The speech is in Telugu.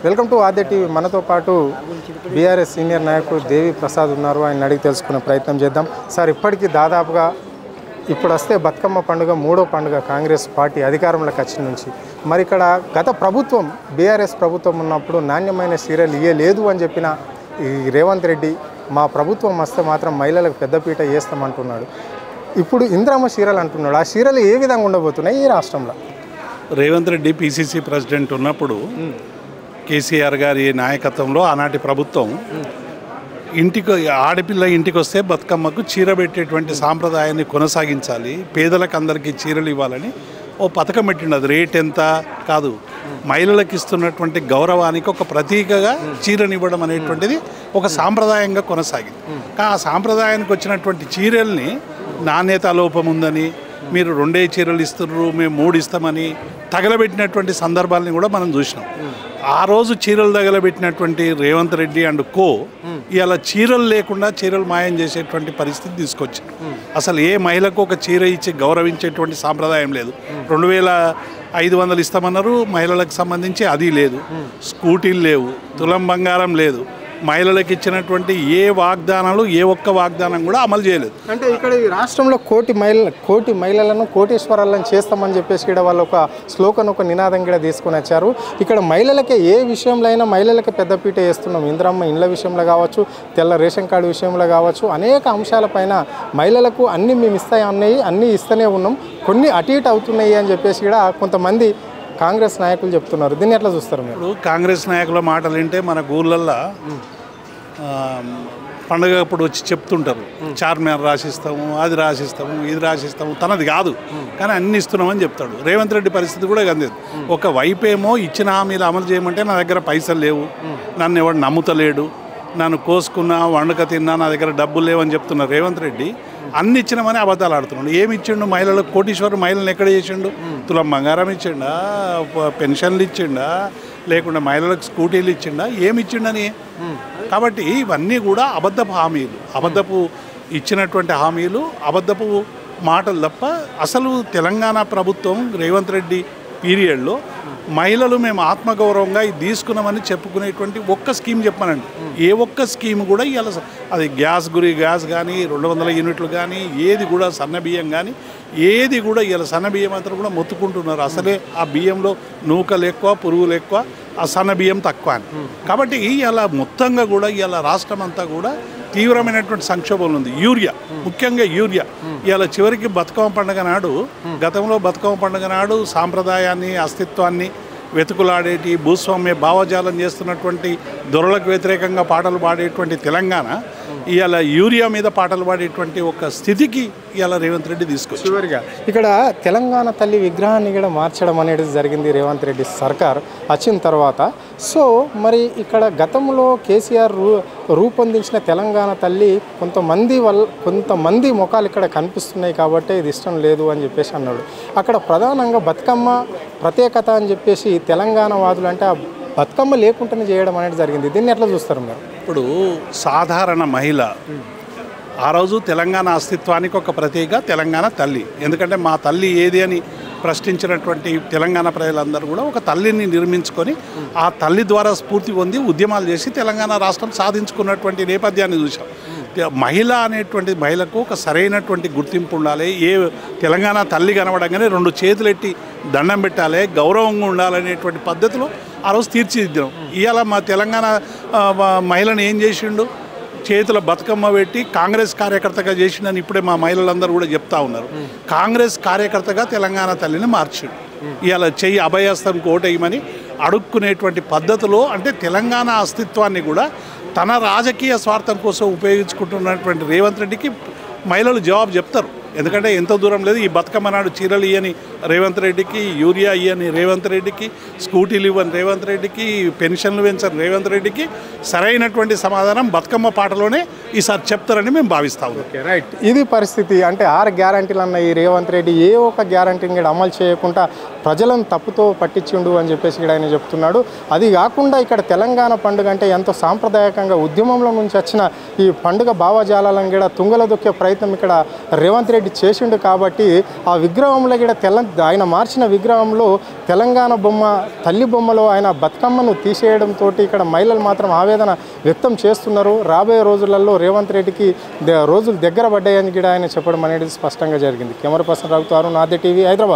Welcome to Aadya TV. మనతో పాటు బీఆర్ఎస్ సీనియర్ నాయకుడు దేవి ప్రసాద్ ఉన్నారు. ఆయన అడిగి తెలుసుకునే ప్రయత్నం చేద్దాం. సార్, ఇప్పటికీ దాదాపుగా ఇప్పుడు వస్తే బతుకమ్మ పండుగ మూడో పండుగ కాంగ్రెస్ పార్టీ అధికారంలోకి వచ్చిన నుంచి. మరి ఇక్కడ గత ప్రభుత్వం బీఆర్ఎస్ ప్రభుత్వం ఉన్నప్పుడు నాణ్యమైన సీరియల్ ఇయ్యలేదు అని చెప్పిన ఈ రేవంత్ రెడ్డి మా ప్రభుత్వం వస్తే మాత్రం మహిళలకు పెద్దపీట వేస్తామంటున్నాడు. ఇప్పుడు ఇంద్రమ్మ సీరియల్ అంటున్నాడు. ఆ సీరియల్ ఏ విధంగా ఉండబోతున్నాయి ఈ రాష్ట్రంలో? రేవంత్ రెడ్డి పిసిసి ప్రెసిడెంట్ ఉన్నప్పుడు కేసీఆర్ గారి నాయకత్వంలో ఆనాటి ప్రభుత్వం ఆడపిల్ల ఇంటికి వస్తే బతుకమ్మకు చీర పెట్టేటువంటి సాంప్రదాయాన్ని కొనసాగించాలి, పేదలకు అందరికీ చీరలు ఇవ్వాలని ఓ పథకం పెట్టిండు. అది రేట్ ఎంత కాదు, మహిళలకు ఇస్తున్నటువంటి గౌరవానికి ఒక ప్రతీకగా చీరనివ్వడం అనేటువంటిది ఒక సాంప్రదాయంగా కొనసాగింది. ఆ సాంప్రదాయానికి వచ్చినటువంటి చీరల్ని నాణ్యత లోపం ఉందని, మీరు 2 చీరలు ఇస్తున్నారు, మేము 3 ఇస్తామని తగలబెట్టినటువంటి సందర్భాలని కూడా మనం చూసినాం. ఆ రోజు చీరలు తగలబెట్టినటువంటి రేవంత్ రెడ్డి అండ్ కో ఇలా చీరలు లేకుండా చీరలు మాయం చేసేటువంటి పరిస్థితి తీసుకొచ్చారు. అసలు ఏ మహిళకు ఒక చీర ఇచ్చి గౌరవించేటువంటి సాంప్రదాయం లేదు. 2500 ఇస్తామన్నారు, మహిళలకు సంబంధించి అది లేదు. స్కూటీలు లేవు, తులం బంగారం లేదు. మహిళలకు ఇచ్చినటువంటి ఏ వాగ్దానాలు, ఏ ఒక్క వాగ్దానం కూడా అమలు చేయలేదు. అంటే ఇక్కడ ఈ రాష్ట్రంలో కోటి మహిళలను కోటీశ్వరాలను చేస్తామని చెప్పేసి ఇక్కడ వాళ్ళు ఒక స్లోగన్, ఒక నినాదం కూడా తీసుకొని వచ్చారు. ఇక్కడ మహిళలకే ఏ విషయంలో అయినా మహిళలకి పెద్దపీట వేస్తున్నాం. ఇంద్రమ్మ ఇండ్ల విషయంలో కావచ్చు, తెల్ల రేషన్ కార్డు విషయంలో కావచ్చు, అనేక అంశాలపైన మహిళలకు అన్నీ మేము అన్నీ ఇస్తూనే ఉన్నాం, కొన్ని అటు ఇటు అవుతున్నాయి అని చెప్పేసి కూడా కొంతమంది కాంగ్రెస్ నాయకులు చెప్తున్నారు. దీన్ని ఎట్లా చూస్తారు మీరు? ఇప్పుడు కాంగ్రెస్ నాయకుల మాటలు వింటే మన ఊళ్ళల్లో పండుగ అప్పుడు వచ్చి చెప్తుంటారు, చార్మినార్ రాసిస్తాము, అది రాసిస్తాము, ఇది రాసిస్తాము, తనది కాదు కానీ అన్ని ఇస్తున్నామని చెప్తాడు. రేవంత్ రెడ్డి పరిస్థితి కూడా అందేది. ఒక వైపేమో ఇచ్చిన హామీలు అమలు చేయమంటే నా దగ్గర పైసలు లేవు, నన్ను ఎవడు నమ్ముతలేడు, నన్ను కోసుకున్నా వండక తిన్నా నా దగ్గర డబ్బులు లేవని చెప్తున్న రేవంత్ రెడ్డి అన్ని ఇచ్చినామని అబద్ధాలు ఆడుతున్నాడు. ఏమి ఇచ్చిండు? మహిళలకు కోటీశ్వరు మహిళలను ఎక్కడ చేసిండు? తులం బంగారం ఇచ్చిండా, పెన్షన్లు ఇచ్చిండా, లేకుండా మహిళలకు స్కూటీలు ఇచ్చిండా, ఏమి ఇచ్చిండని? కాబట్టి ఇవన్నీ కూడా అబద్ధపు ఇచ్చినటువంటి హామీలు, అబద్ధపు మాటలు తప్ప అసలు తెలంగాణ ప్రభుత్వం రేవంత్ రెడ్డి పీరియడ్లో మహిళలు మేము ఆత్మగౌరవంగా ఇది తీసుకున్నామని చెప్పుకునేటువంటి ఒక్క స్కీమ్ చెప్పానండి. ఏ ఒక్క స్కీమ్ కూడా ఇవాళ అది గ్యాస్ కానీ 200 యూనిట్లు కానీ ఏది కూడా సన్న బియ్యం కానీ ఏది కూడా ఇవాళ సన్న బియ్యం అంతా కూడా మొత్తుకుంటున్నారు. అసలే ఆ బియ్యంలో నూకలు ఎక్కువ, పురుగులు ఎక్కువ, ఆ సన్న బియ్యం తక్కువ అని. కాబట్టి ఇలా మొత్తంగా కూడా ఇవాళ రాష్ట్రం అంతా కూడా తీవ్రమైనటువంటి సంక్షోభంలో ఉంది. ముఖ్యంగా యూరియా ఇవాళ చివరికి బతుకమ్మ పండుగ నాడు, గతంలో బతుకమ్మ పండుగ నాడు సాంప్రదాయాన్ని, అస్తిత్వాన్ని వెతుకులాడేటి, భూస్వామ్య భావజాలం చేస్తున్నటువంటి దొరలకు వ్యతిరేకంగా పాటలు పాడేటువంటి తెలంగాణ ఇవాళ యూరియా మీద పాటలు పాడేటువంటి ఒక స్థితికి ఇవాళ రేవంత్ రెడ్డి తీసుకొచ్చి చివరిగా ఇక్కడ తెలంగాణ తల్లి విగ్రహాన్ని కూడా మార్చడం అనేది జరిగింది జరిగింది రెడ్డి సర్కార్ వచ్చిన తర్వాత. సో మరి ఇక్కడ గతంలో కేసీఆర్ రూపొందించిన తెలంగాణ తల్లి కొంతమంది ముఖాలు ఇక్కడ కనిపిస్తున్నాయి కాబట్టి ఇది ఇష్టం లేదు అని చెప్పేసి అన్నాడు. అక్కడ ప్రధానంగా బతుకమ్మ ప్రత్యేకత అని చెప్పేసి తెలంగాణ వాదులు అంటే ఆ బతుకమ్మ లేకుండానే చేయడం అనేది జరిగింది. దీన్ని ఎట్లా చూస్తారు మీరు? ఇప్పుడు సాధారణ మహిళ ఆ రోజు తెలంగాణ అస్తిత్వానికి ఒక ప్రతీక తెలంగాణ తల్లి. ఎందుకంటే మా తల్లి ఏది అని ప్రశ్నించినటువంటి తెలంగాణ ప్రజలందరూ కూడా ఒక తల్లిని నిర్మించుకొని ఆ తల్లి ద్వారా స్ఫూర్తి పొంది ఉద్యమాలు చేసి తెలంగాణ రాష్ట్రం సాధించుకున్నటువంటి నేపథ్యాన్ని చూసాం. మహిళ అనేటువంటి మహిళకు ఒక సరైనటువంటి గుర్తింపు ఉండాలి. తెలంగాణ తల్లి కనబడంగానే 2 చేతులు ఎట్టి దండం పెట్టాలి, గౌరవంగా ఉండాలనేటువంటి పద్ధతిలో ఆ రోజు తీర్చిదిద్దాం. ఇవాళ మా తెలంగాణ మహిళను ఏం చేసిండు? చేతుల బతుకమ్మ పెట్టి కాంగ్రెస్ కార్యకర్తగా చేసిండని ఇప్పుడే మా మహిళలందరూ కూడా చెప్తా ఉన్నారు. కాంగ్రెస్ కార్యకర్తగా తెలంగాణ తల్లిని మార్చిండు. ఇవాళ చెయ్యి అభయస్థం కోటేయమని అడుక్కునేటువంటి పద్ధతిలో, అంటే తెలంగాణ అస్తిత్వాన్ని కూడా తన రాజకీయ స్వార్థం కోసం ఉపయోగించుకుంటున్నటువంటి రేవంత్ రెడ్డికి మహిళలు జవాబు చెప్తారు. ఎందుకంటే ఎంత దూరం లేదు, ఈ బతుకమ్మ నాడు చీరలు ఇవ్వని రేవంత్ రెడ్డికి, యూరియా ఇవ్వని రేవంత్ రెడ్డికి, స్కూటీలు ఇవ్వని రేవంత్ రెడ్డికి, పెన్షన్లు పెంచని రేవంత్ రెడ్డికి సరైనటువంటి సమాధానం బతుకమ్మ పాటలోనే ఈసారి చెప్తారని మేము భావిస్తా ఉన్నాం. Okay, right. ఇది పరిస్థితి. అంటే 6 గ్యారంటీలు అన్న ఈ రేవంత్ రెడ్డి ఏ ఒక్క గ్యారంటీని కూడా అమలు చేయకుండా ప్రజలను తప్పుతో పట్టించిండు అని చెప్పేసి ఇక్కడ ఆయన చెప్తున్నాడు. అది కాకుండా ఇక్కడ తెలంగాణ పండుగ అంటే ఎంతో సాంప్రదాయకంగా ఉద్యమంలో నుంచి వచ్చిన ఈ పండుగ భావజాలను కూడా తుంగల దొక్కే ప్రయత్నం ఇక్కడ రేవంత్ రెడ్డి చేసిండు. కాబట్టి ఆ విగ్రహంలో కూడా ఆయన మార్చిన విగ్రహంలో తెలంగాణ బొమ్మ, తల్లి బొమ్మలో ఆయన బతుకమ్మను తీసేయడంతో ఇక్కడ మహిళలు మాత్రం ఆవేదన వ్యక్తం చేస్తున్నారు. రాబోయే రోజులలో రేవంత్ రెడ్డికి రోజులు దగ్గర పడ్డాయని కూడా ఆయన చెప్పడం అనేది స్పష్టంగా జరిగింది. కెమెరా పర్సన్ రఘుతో అరుణ్, ఆద్య టీవీ, హైదరాబాద్.